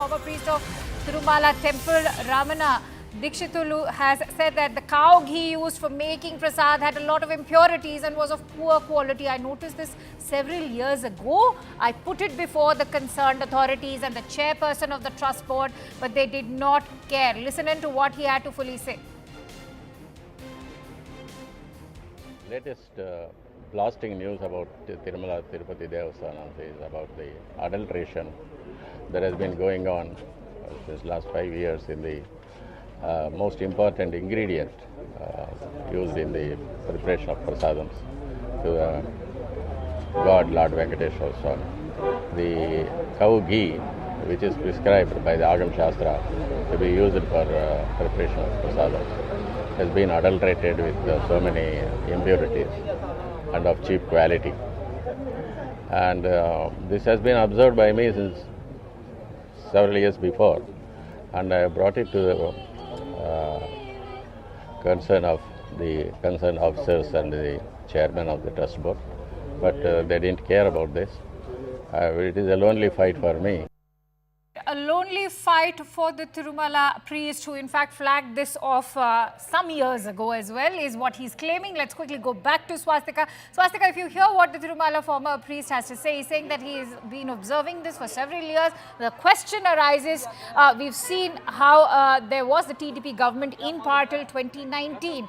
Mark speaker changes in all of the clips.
Speaker 1: Former priest of Tirumala temple, Ramana Deekshitulu, has said that the cow ghee used for making prasad had a lot of impurities and was of poor quality. I noticed this several years ago. I put it before the concerned authorities and the chairperson of the trust board, but they did not care. Listen in to what he had to fully say.
Speaker 2: Latest blasting news about Tirumala Tirupati Devasthanam is about the adulteration that has been going on since last 5 years in the most important ingredient used in the preparation of prasadams to God Lord Venkateshwara Swami. The cow ghee, which is prescribed by the Agam Shastra to be used for preparation of prasadams, has been adulterated with so many impurities and of cheap quality. And this has been observed by me since several years before, and I brought it to the concern officers and the chairman of the trust board, but they didn't care about this. It is a lonely fight for me.
Speaker 1: A lonely fight for the Tirumala priest, who in fact flagged this off some years ago as well, is what he's claiming. Let's quickly go back to Swastika. Swastika, if you hear what the Tirumala former priest has to say, he's saying that he's been observing this for several years. The question arises, we've seen how there was the TDP government in power till 2019.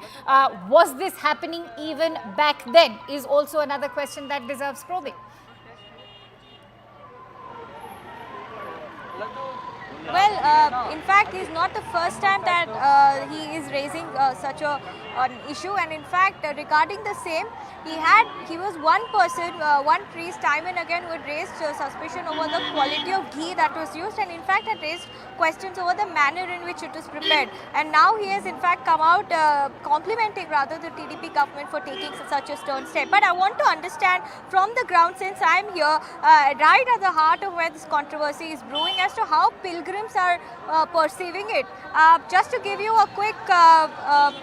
Speaker 1: Was this happening even back then? Is also another question that deserves probing.
Speaker 3: Well, in fact, it's not the first time that he is raising such an issue, and in fact, regarding the same, he was one person, one priest, time and again, who had raised suspicion over the quality of ghee that was used, and in fact had raised questions over the manner in which it was prepared. And now he has in fact come out complimenting rather the TDP government for taking such a stern step. But I want to understand from the ground, since I am here, right at the heart of where this controversy is brewing, as to how pilgrims are perceiving it. Just to give you a quick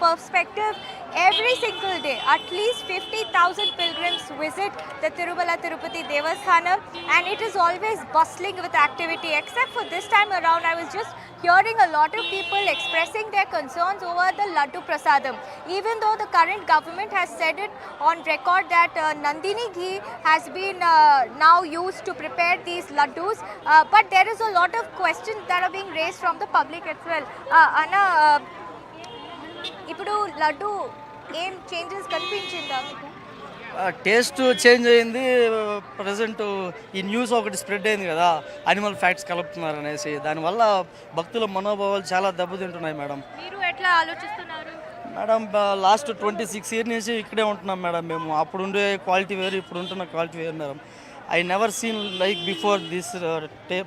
Speaker 3: perspective, every single day, at least 50,000 pilgrims visit the Tirumala Tirupati Devasthanam, and it is always bustling with activity. Except for this time around, I was just hearing a lot of people expressing their concerns over the Laddu prasadam. Even though the current government has said it on record that Nandini ghee has been now used to prepare these laddus, but there is a lot of questions that are being raised from the public as well. Anna, ఇప్పుడు లడ్డు ఏం changes కనిపించిందా మీకు?
Speaker 4: Taste change అయింది. Present ఈ news ఒకటి spread అయింది కదా, animal facts కలుపుతున్నారు అనేసి. దానివల్ల భక్తుల మనోభావాలు చాలా దెబ్బతింటున్నాయి మేడం.
Speaker 3: మీరు ఎట్లా ఆలోచిస్తున్నారు?
Speaker 4: మేడం, లాస్ట్ 26 ఇయర్స్ నుంచి ఇక్కడే ఉంటున్నాం మేడం. మేము అప్పుడు ఉండే క్వాలిటీ వేరు, ఇప్పుడు ఉంటున్న క్వాలిటీ వేరు madam. I never seen like before this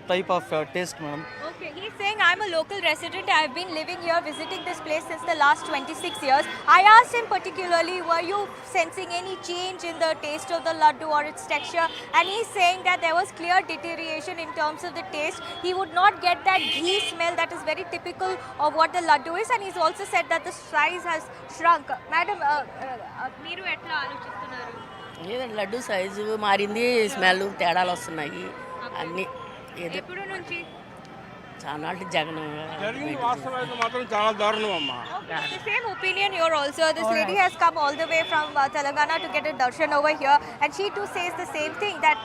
Speaker 4: type of taste, madam.
Speaker 3: Okay, he's saying I'm a local resident. I've been living here, visiting this place since the last 26 years. I asked him particularly, were you sensing any change in the taste of the laddu or its texture? And he's saying that there was clear deterioration in terms of the taste. He would not get that ghee smell that is very typical of what the laddu is. And he's also said that the size has shrunk. Madam, మీరు ఎట్లా ఆలోచిస్తున్నారు?
Speaker 5: లేదండి, laddu size మారింది, smell తేడాలు వస్తున్నాయి అన్నీ.
Speaker 3: ఎప్పుడు నుంచి?
Speaker 5: చాలా Jagan
Speaker 3: The same opinion here also. This lady has come all the way from Telangana to get a darshan over here, and she too says the same thing, that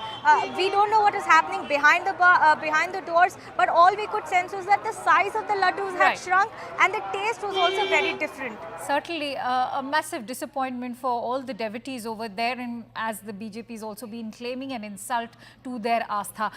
Speaker 3: we don't know what is happening behind the doors, but all we could sense was that the size of the laddus had shrunk and the taste was also very different.
Speaker 1: Certainly a massive disappointment for all the devotees over there, and as the BJP has also been claiming an insult to their astha.